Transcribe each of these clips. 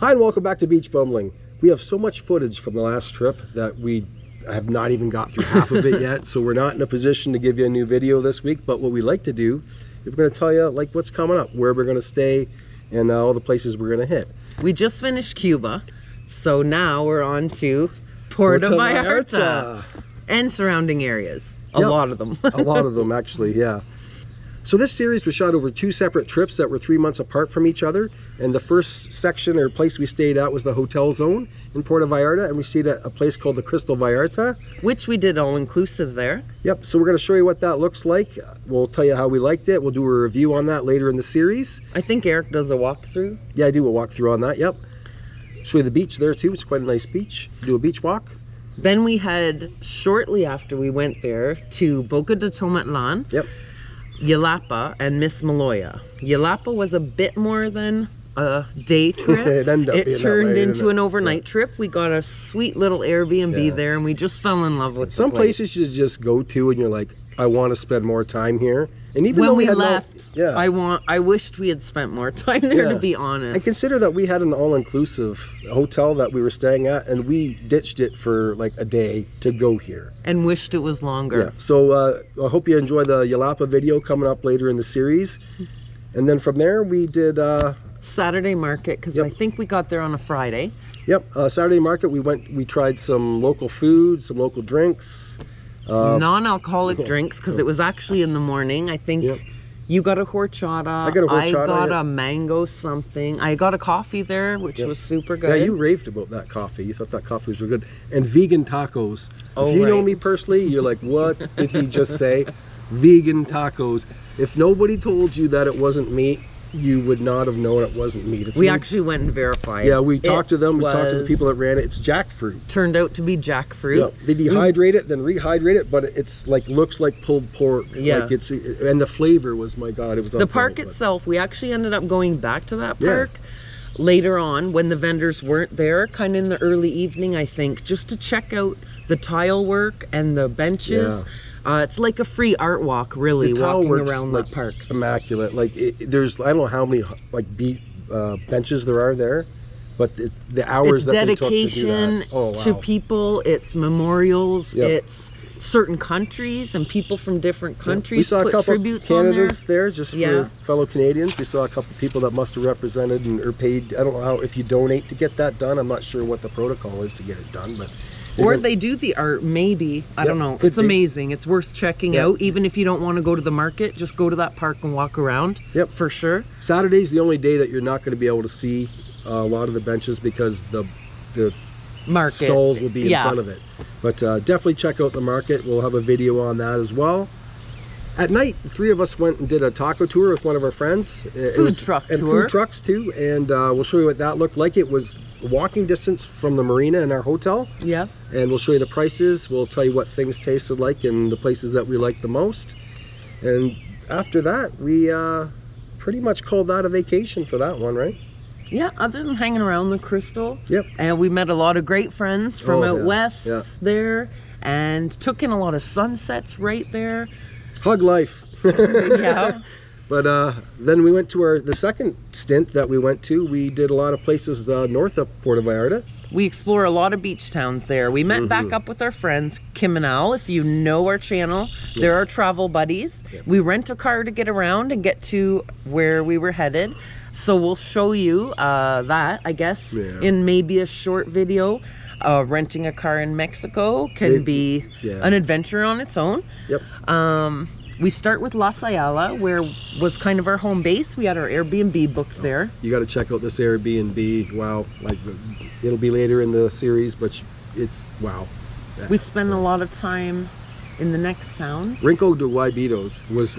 Hi and welcome back to Beach Bumbling. We have so much footage from the last trip that we have not even got through half of it yet, so we're not in a position to give you a new video this week. But what we like to do is we're going to tell you like what's coming up, where we're going to stay, and all the places we're going to hit. We just finished Cuba, so now we're on to Puerto Vallarta and surrounding areas. A lot of them. A lot of them, actually, yeah. So this series was shot over 2 separate trips that were 3 months apart from each other. And the first section or place we stayed at was the hotel zone in Puerto Vallarta, and we stayed at a place called the Crystal Vallarta. Which we did all-inclusive there. Yep, so we're going to show you what that looks like. We'll tell you how we liked it. We'll do a review on that later in the series. I think Eric does a walkthrough. Yeah, I do a walkthrough on that, yep. Show you the beach there too. It's quite a nice beach. Do a beach walk. Then we head, shortly after we went there, to Boca de Tomatlan. Yep. Yelapa and Miss Maloya. Yelapa was a bit more than a day trip. It turned into an overnight trip. We got a sweet little Airbnb there, and we just fell in love with some the place. Places you just go to and you're like, I want to spend more time here. And even when though we left, yeah, I wished we had spent more time there, to be honest. I consider that we had an all-inclusive hotel that we were staying at, and we ditched it for like a day to go here. And wished it was longer. Yeah. So I hope you enjoy the Yelapa video coming up later in the series. And then from there we did Saturday market, because I think we got there on a Friday. Yep, Saturday market. We tried some local food, some local drinks. Non-alcoholic drinks, because it was actually in the morning. I think you got a horchata. I got a mango something. I got a coffee there, which was super good. Yeah, you raved about that coffee. You thought that coffee was really good. And vegan tacos. Oh, if you know me personally, you're like, what did he just say? Vegan tacos. If nobody told you that it wasn't meat, you would not have known it wasn't meat. We actually went and verified. Yeah, we talked to them. We talked to the people that ran it. It's jackfruit. Turned out to be jackfruit. Yeah, they dehydrate it, then rehydrate it, but it's like looks like pulled pork. Yeah, like and the flavor was, my God, it was. The park itself. We actually ended up going back to that park later on when the vendors weren't there, kind of in the early evening, I think, just to check out the tile work and the benches. Yeah. It's like a free art walk, really, walking around that park. Immaculate. Like there's, I don't know how many like benches there are there, but the hours that they took to do that. It's dedication to people. It's memorials. It's certain countries and people from different countries. We saw a couple of Canadians there, just for fellow Canadians. We saw a couple of people that must have represented or paid. I don't know how, if you donate to get that done. I'm not sure what the protocol is to get it done, but. Or they do the art, maybe. I don't know. It's amazing. It's worth checking out. Even if you don't want to go to the market, just go to that park and walk around. Yep. For sure. Saturday's the only day that you're not going to be able to see a lot of the benches because the market stalls will be in front of it. But definitely check out the market. We'll have a video on that as well. At night, the 3 of us went and did a taco tour with one of our friends. Food truck tour. And food trucks too. And we'll show you what that looked like. It was walking distance from the marina and our hotel. Yeah. And we'll show you the prices. We'll tell you what things tasted like and the places that we liked the most. And after that, we pretty much called that a vacation for that one, right? Yeah, other than hanging around the Crystal. Yep. And we met a lot of great friends from out west there, and took in a lot of sunsets right there. Hug life. Yeah. But then we went to the second stint that we went to. We did a lot of places north of Puerto Vallarta. We explore a lot of beach towns there. We met back up with our friends, Kim and Al. If you know our channel, they're our travel buddies. We rent a car to get around and get to where we were headed. So we'll show you that, I guess, in maybe a short video. Renting a car in Mexico can be an adventure on its own. Yep. We start with La Sayala, where was kind of our home base. We had our Airbnb booked there. You got to check out this Airbnb. Wow. Like, it'll be later in the series, but it's wow. We spent a lot of time in the next town. Rinco de Guaybitos was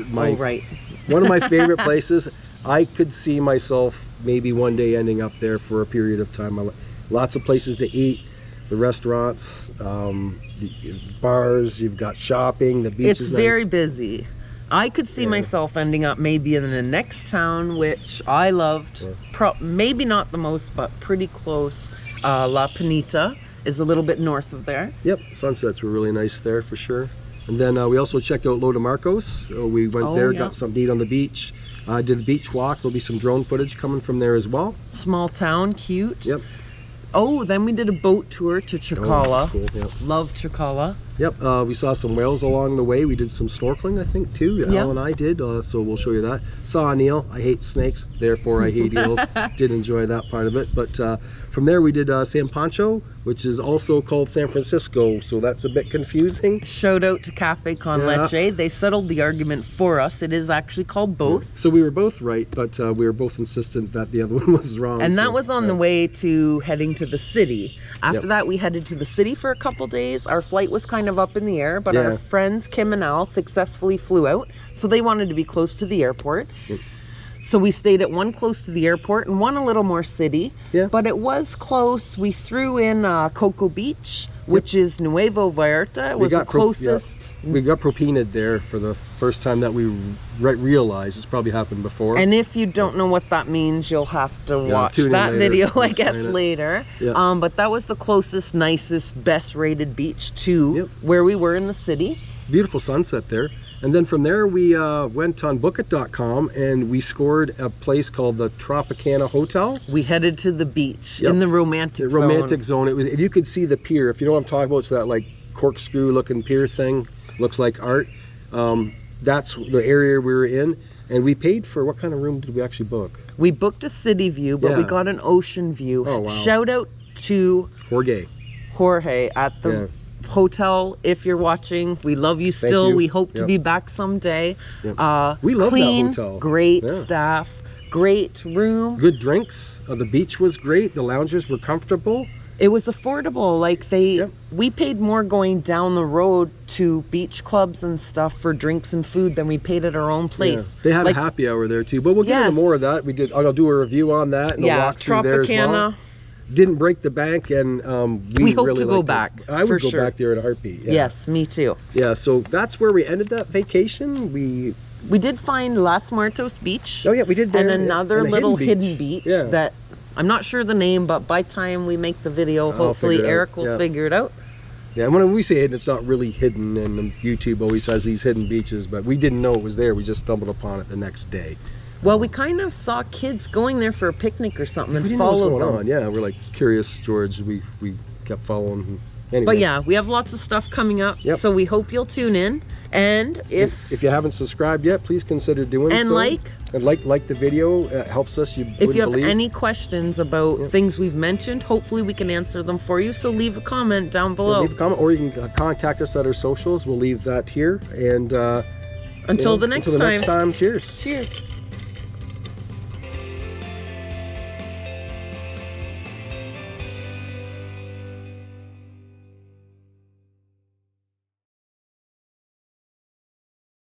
one of my favorite places. I could see myself maybe one day ending up there for a period of time. Lots of places to eat, the restaurants, the bars, you've got shopping, the beach is nice. It's very busy. I could see myself ending up maybe in the next town, which I loved. Maybe not the most, but pretty close. La Pinita is a little bit north of there. Yep, sunsets were really nice there for sure. And then we also checked out Loda Marcos. We went there, got something to eat on the beach. Did a beach walk. There'll be some drone footage coming from there as well. Small town, cute. Yep. Oh, then we did a boat tour to Chikala. Cool. Yep. Love Chikala. Yep. We saw some whales along the way. We did some snorkeling, I think, too. Yep. Al and I did, so we'll show you that. Saw an eel. I hate snakes, therefore I hate eels. Did enjoy that part of it. But from there we did San Pancho, which is also called San Francisco, so that's a bit confusing. Shout out to Cafe Con Leche. They settled the argument for us. It is actually called both. Yeah. So we were both right, but we were both insistent that the other one was wrong. And that was on the way to heading to the city. After that, we headed to the city for a couple days. Our flight was kind of up in the air, but our friends Kim and Al successfully flew out, so they wanted to be close to the airport. So we stayed at one close to the airport and one a little more city, but it was close. We threw in Cocoa Beach, which is Nuevo Vallarta. It was the closest. We got propinaed there for the first time that we realized. It's probably happened before. And if you don't know what that means, you'll have to watch that video, I guess, later. But that was the closest, nicest, best rated beach to where we were in the city. Beautiful sunset there. And then from there we went on bookit.com and we scored a place called the Tropicana Hotel. We headed to the beach in the romantic zone. Romantic zone. It was, if you could see the pier, if you know what I'm talking about, it's that like corkscrew looking pier thing. Looks like art. That's the area we were in. And we paid for, what kind of room did we actually book? We booked a city view, but we got an ocean view. Oh, wow. Shout out to Jorge at the hotel. If you're watching, we love you still. We hope to be back someday. We love that hotel. Great staff, great room, good drinks. The beach was great. The loungers were comfortable. It was affordable. Like we paid more going down the road to beach clubs and stuff for drinks and food than we paid at our own place. They had a happy hour there too, but we'll get into more of that. We did. I'll do a review on that and a walk through there as well. Didn't break the bank, and we hope really to go back. I would go back there in a heartbeat. Yes, me too. Yeah, so that's where we ended that vacation. We did find Las Muertos Beach. Oh yeah, we did there. And another little hidden beach that I'm not sure the name, but by time we make the video, hopefully Eric will figure it out. Yeah, when we say hidden, it's not really hidden, and YouTube always has these hidden beaches, but we didn't know it was there. We just stumbled upon it the next day. Well, we kind of saw kids going there for a picnic or something and followed them. We didn't know what was going on. Yeah, we're like curious, George. We kept following. Anyway. But yeah, we have lots of stuff coming up, so we hope you'll tune in. And if you haven't subscribed yet, please consider doing so. And like the video. It helps us. If you have any questions about things we've mentioned, hopefully we can answer them for you. So leave a comment down below. Leave a comment, or you can contact us at our socials. We'll leave that here. And until the next time, cheers. Cheers.